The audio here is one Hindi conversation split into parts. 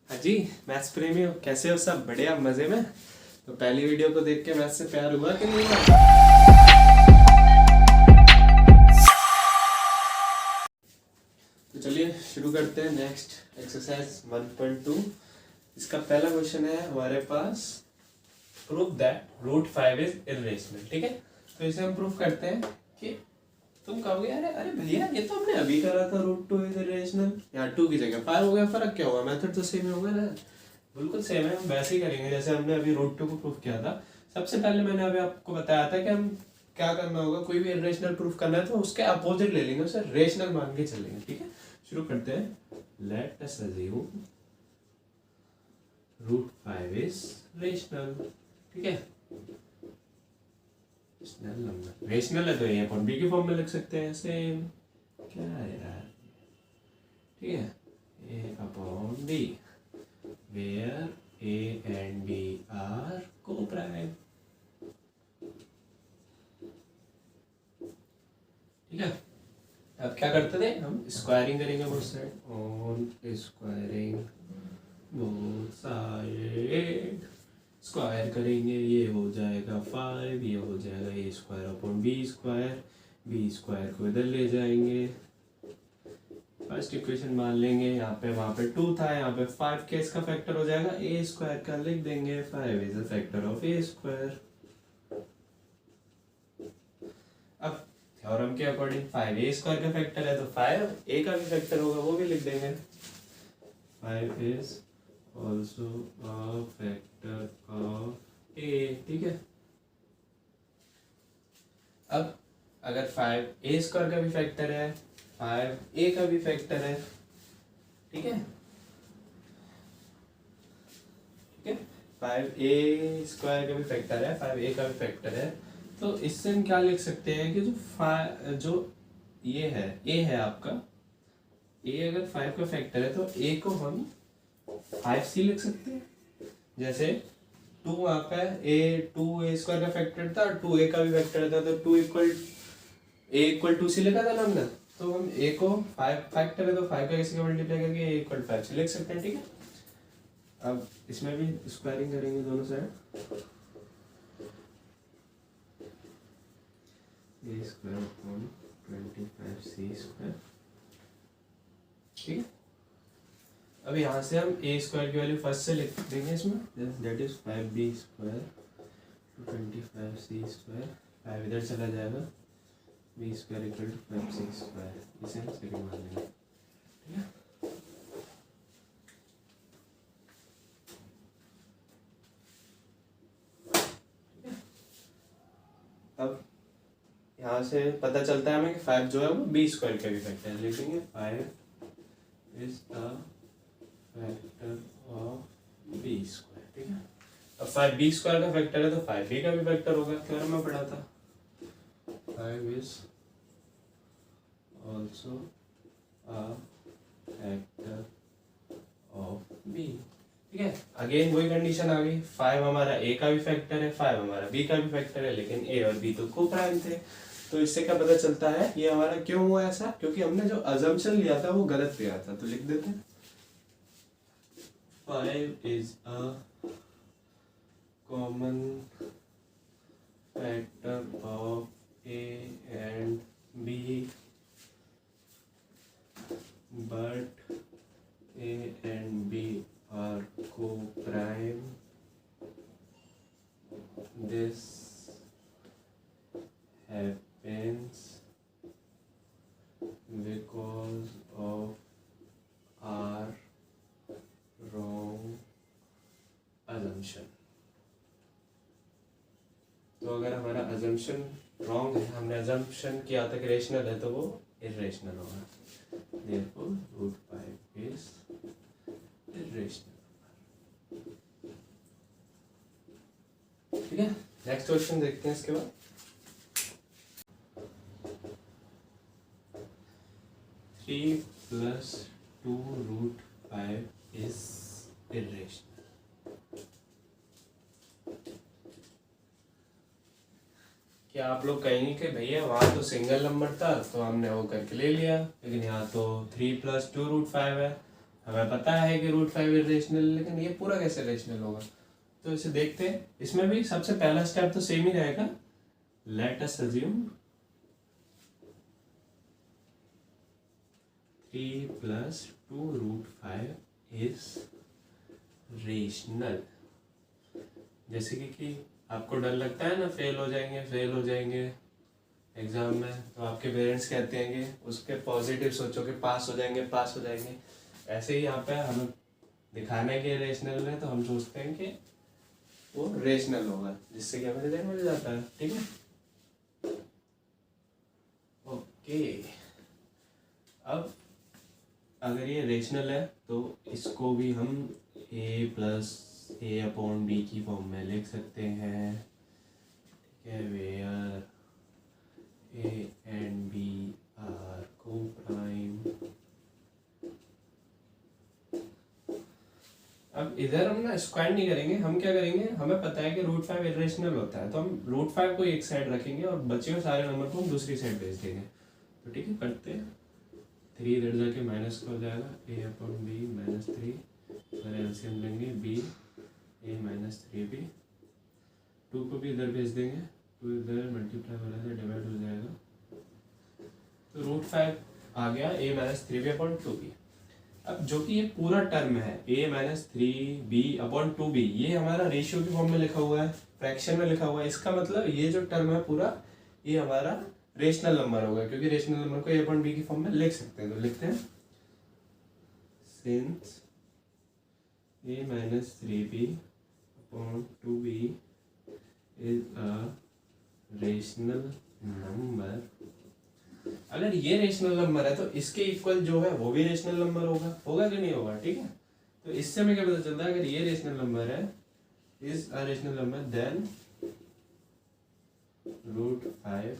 हाँ जी, मैथ्स प्रेमी हो, कैसे हो? सब बढ़िया, मजे में? तो पहली वीडियो को देख के मैथ्स से प्यार हुआ कि नहीं हुआ? तो चलिए शुरू करते हैं। Next exercise 1.2। इसका पहला क्वेश्चन है हमारे पास, prove that root 5 is irrational. ठीक है, तो इसे हम प्रूव करते हैं कि तुम कहोगे अरे अरे भैया ये तो हमने अभी करा था, रूट 2 इज इरेशनल। यहाँ 2 की जगह 5 हो गया, फर्क क्या हुआ? मेथड तो सेम ही होगा ना, बिल्कुल सेम है। हम वैसे ही करेंगे जैसे हमने अभी रूट 2 को प्रूफ किया था। सबसे पहले मैंने अभी आपको बताया था कि हम क्या करना होगा, कोई भी इरेशनल प्रूफ करना है तो उसके अपोजिट ले लेंगे, उसे रेशनल मान के चलेंगे। ठीक है, शुरू करते हैं। Let us assume root 5 is rational. ठीक है, रेशनल है तो ए अपॉन बी की फॉर्म में लिख सकते हैं, सेम। क्या है यार, ठीक है, A upon B where A and B are coprime. ठीक है, अब क्या करते थे हम? स्क्वायरिंग करेंगे both side, on squaring both side. Square करेंगे, ये हो जाएगा 5, ये हो जाएगा A square upon B square. B square को इधर ले जाएंगे, फर्स्ट इक्वेशन मान लेंगे। यहाँ पे वहाँ पे 2 था, यहाँ पे 5 के इसका फैक्टर हो जाएगा, ए स्क्वायर का लिख देंगे 5 is a factor of A square. अब थ्योरम के अकॉर्डिंग 5 ए स्क्वायर का फैक्टर है तो 5 ए का भी फैक्टर होगा, वो भी लिख देंगे। 5 is also a factor of A. ठीक है, अब अगर 5 ए स्क्वायर का भी फैक्टर है, 5 ए का भी फैक्टर है, ठीक है, ठीक है, 5 ए स्क्वायर का भी फैक्टर है, 5 ए का भी फैक्टर है, तो इससे हम क्या लिख सकते हैं कि जो ये है, ए है आपका, ए अगर 5 का फैक्टर है तो ए को हम 5c लिख सकते हैं। जैसे 2 आपका ए, 2 ए स्क्वायर का फैक्टर था, 2 ए का भी फैक्टर था, तो 2 इक्वल 2c लिखा था ना हमने, तो हम a को 5 फैक्टर है तो 5 का किसी का मल्टीप्लाई करके a इक्वल 5 से लिख सकते हैं। ठीक है, अब इसमें भी स्क्वायरिंग करेंगे दोनों side, a square upon 25c square. ठीक है, अब यहाँ से हम a स्क्वायर की वैल्यू फर्स्ट से लिख देंगे इसमें, that is 5b square 25c square. 5 इधर चला जाएगा, B square equal to 5c square, इसे हम सेकंड मान लेंगे। ठीक है, अब यहाँ से पता चलता है हमें कि 5 जो है वो बी स्क्वायर का भी फैक्टर है, लिखेंगे 5 is the factor of B square. ठीक है, अब 5 बी स्क्वायर का फैक्टर है तो 5 बी का भी फैक्टर होगा, थ्योरम में पढ़ा था। 5 is also a factor of b। ठीक है, अगेन वही कंडीशन आ गई, 5 हमारा a का भी फैक्टर है, 5 हमारा b का भी फैक्टर है, लेकिन a और b तो को प्राइम थे। तो इससे क्या पता चलता है ये हमारा क्यों हुआ ऐसा? क्योंकि हमने जो अजम्पशन लिया था वो गलत लिया था। तो लिख देते हैं 5 is a common factor of A and B, but A and B are co-prime. This happens because of our wrong assumption. तो अगर हमारा अजम्पशन रॉन्ग है, हमने अजम्पशन किया था कि रेशनल है, तो वो इरेशनल होगा। Therefore, root 5 is irrational। ठीक है, नेक्स्ट क्वेश्चन देखते हैं इसके बाद। 3 + 2 रूट 5 is irrational। क्या आप लोग कहेंगे कि भैया वहाँ तो सिंगल नंबर था तो हमने वो करके ले लिया, लेकिन यहाँ तो 3 + 2 रूट 5 है, हमें पता है कि रूट 5 इरेशनल, लेकिन ये पूरा कैसे रेशनल होगा? तो इसे देखते हैं। इसमें भी सबसे पहला स्टेप तो सेम ही रहेगा। Late us assume 3 + 2 √5 is rational. जैसे कि आपको डर लगता है ना फेल हो जाएंगे एग्जाम में, तो आपके पेरेंट्स कहते हैं कि उसके पॉजिटिव सोचो कि पास हो जाएंगे। ऐसे ही यहाँ पे हमें दिखाने के रेशनल है, तो हम सोचते हैं कि वो रेशनल होगा, जिससे कि हमें रिजल्ट मिल जाता है। ठीक है, ओके। अब अगर ये रेशनल है तो इसको भी हम a + a/b की फॉर्म में लिख सकते हैं। ठीक है, where a and b are co-prime। अब इधर हम ना स्क्वायर नहीं करेंगे, हम क्या करेंगे, हमें पता है कि √5 इरेशनल होता है, तो हम √5 को एक साइड रखेंगे और बचे हुए सारे नंबर को हम दूसरी साइड भेज देंगे। तो ठीक है, करते हैं। 3 इधर जाके माइनस का हो जाएगा, a/b -3, फिर एलसीएम लेंगे b a - 3b। 2 को भी इधर भेज देंगे, 2 इधर मल्टीप्लाई हो रहा है, डिवाइड हो जाएगा, तो √5 आ गया a - 3b/2b। अब जो कि ये पूरा टर्म है a - 3b/2b, ये हमारा रेशियो की फॉर्म में लिखा हुआ है, फ्रैक्शन में लिखा हुआ है। इसका मतलब ये जो टर्म है पूरा, ये हमारा रेशनल नंबर होगा, क्योंकि रेशनल नंबर को a/b की फॉर्म में लिख सकते हैं। तो लिखते हैं, since a - 3b/2b is a rational number. अगर ये रेशनल नंबर है तो इसके इक्वल जो है वो भी रेशनल नंबर होगा कि नहीं होगा? ठीक है, तो इससे हमें क्या पता चलता है, अगर ये रेशनल नंबर है, is a rational number, then √5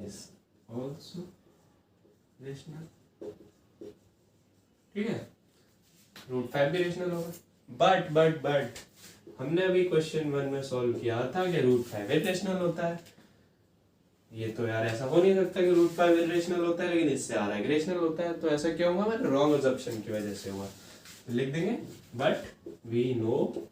is also rational. ठीक है, √5 भी रेशनल होगा। बट हमने अभी क्वेश्चन 1 में सॉल्व किया था कि √5 इरेशनल होता है। ये तो यार ऐसा हो नहीं सकता कि √5 इरेशनल होता है, लेकिन इससे आ रहा है रेशनल होता है। तो ऐसा क्यों हुआ? हमारे रॉन्ग अजम्पशन की वजह से हुआ। तो लिख देंगे, but we know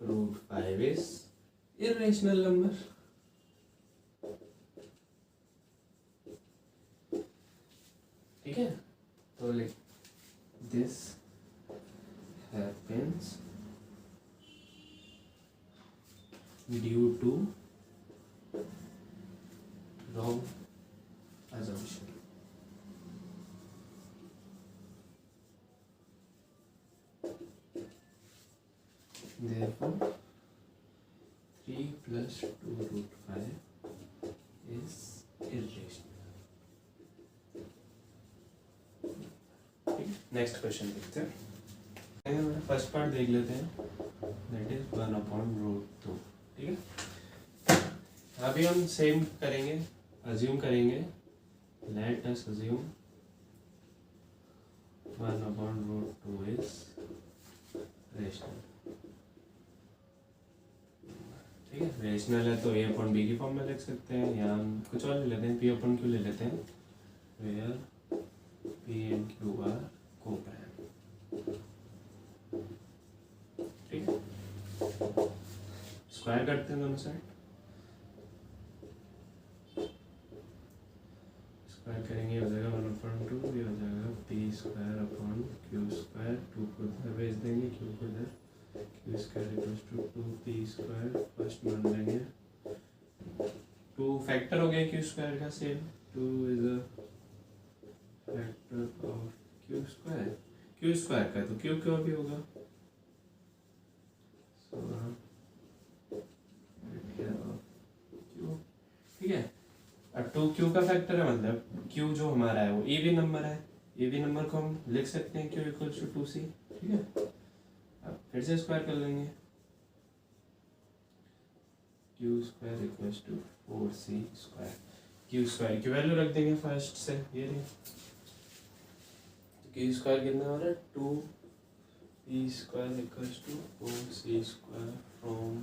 √5 is irrational number. ठीक है, तो लिख this happens due to wrong assumption। Therefore 3 + 2 √5 is irrational। Next question देखते हैं। फर्स्ट पार्ट देख लेते हैं, दैट इज 1/√2। ठीक है, अभी हम सेम करेंगे, अज्यूम करेंगे, late us assume 1/√2 is rational. ठीक है, रेशनल है तो a/b की फॉर्म में लिख सकते हैं, या हम कुछ और ले लेते हैं, p/q ले लेते हैं, where p and q are coprime. ठीक है, स्क्वायर करते हैं दोनों साइड, स्क्वायर करेंगे, हो जाएगा 1/2, ये हो जाएगा p²/q²। 2 को इधर भेज देंगे, q को इधर, q² = 2p²। फर्स्ट मान लेंगे 2 फैक्टर हो गया q² का, same 2 is a factor of q² का, तो q क्यों भी होगा, ठीक है। अब 2q का फैक्टर है, मतलब q जो हमारा है वो ए बी नंबर है, ए बी नंबर को हम लिख सकते हैं q = 2c। ठीक है, अब फिर से स्क्वायर कर लेंगे, q² = 4c²। q² की वैल्यू रख देंगे फर्स्ट से, ये रही, तो q² कितना हो रहा है, 2p² = 4c² फ्रॉम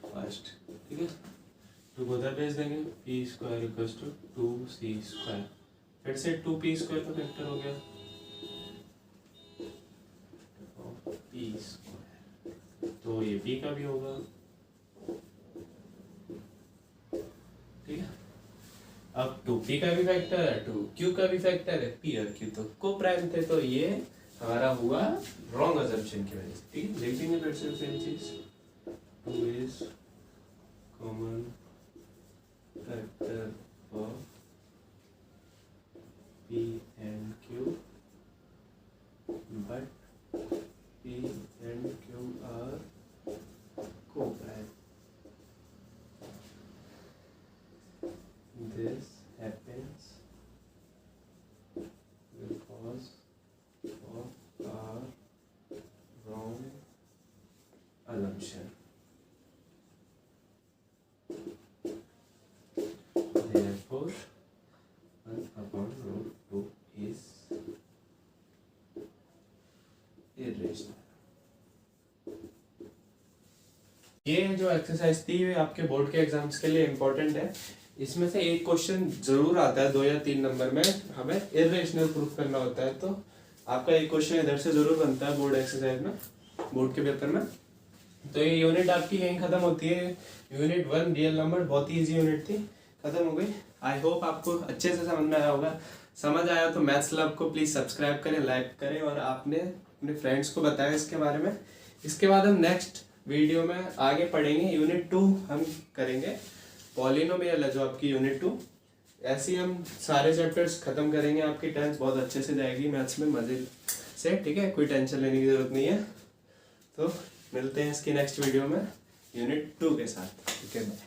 फर्स्ट। ठीक है, 2 को उधर भेज देंगे, p² = 2c²। फिर से 2p स्क्वायर का फैक्टर हो गया p स्क्वायर, तो ये p का भी होगा, ठीक है। अब 2p का भी फैक्टर है, 2q का भी फैक्टर है, p और q तो को प्राइम थे, तो ये हमारा हुआ रॉन्ग अजम्पशन की वजह से, ठीक है। लिख देंगे फिर से सेम चीज, 2 is common factor of p and q, but p and q are co-prime. This happens because of our wrong assumption. Therefore, 1/√2 is irrational. ये जो एक्सरसाइज थी ये आपके बोर्ड के एग्जाम्स के लिए इम्पोर्टेंट है। इसमें से एक क्वेश्चन जरूर आता है 2 या 3 नंबर में, हमें इर्रेशनल प्रूफ करना होता है, तो आपका एक क्वेश्चन इधर से जरूर बनता है बोर्ड एक्सरसाइज में, बोर्ड के पेपर में। तो ये यूनिट आपकी यहीं खत्म होती है, यूनिट 1 रियल नंबर, बहुत ही ईजी यूनिट थी, खत्म हो गई। आई होप आपको अच्छे से समझ में आया होगा। समझ आया तो मैथ्स लैब को प्लीज़ सब्सक्राइब करें, लाइक करें और आपने अपने फ्रेंड्स को बताया इसके बारे में। इसके बाद हम नेक्स्ट वीडियो में आगे पढ़ेंगे, यूनिट 2 हम करेंगे, पॉलिनोमियल है जो आपकी यूनिट 2। ऐसे ही हम सारे चैप्टर्स खत्म करेंगे, आपकी 10th बहुत अच्छे से जाएगी मैथ्स में मज़े से, ठीक है, कोई टेंशन लेने की ज़रूरत नहीं है। तो मिलते हैं इसकी नेक्स्ट वीडियो में यूनिट 2 के साथ, ठीक है, बाय।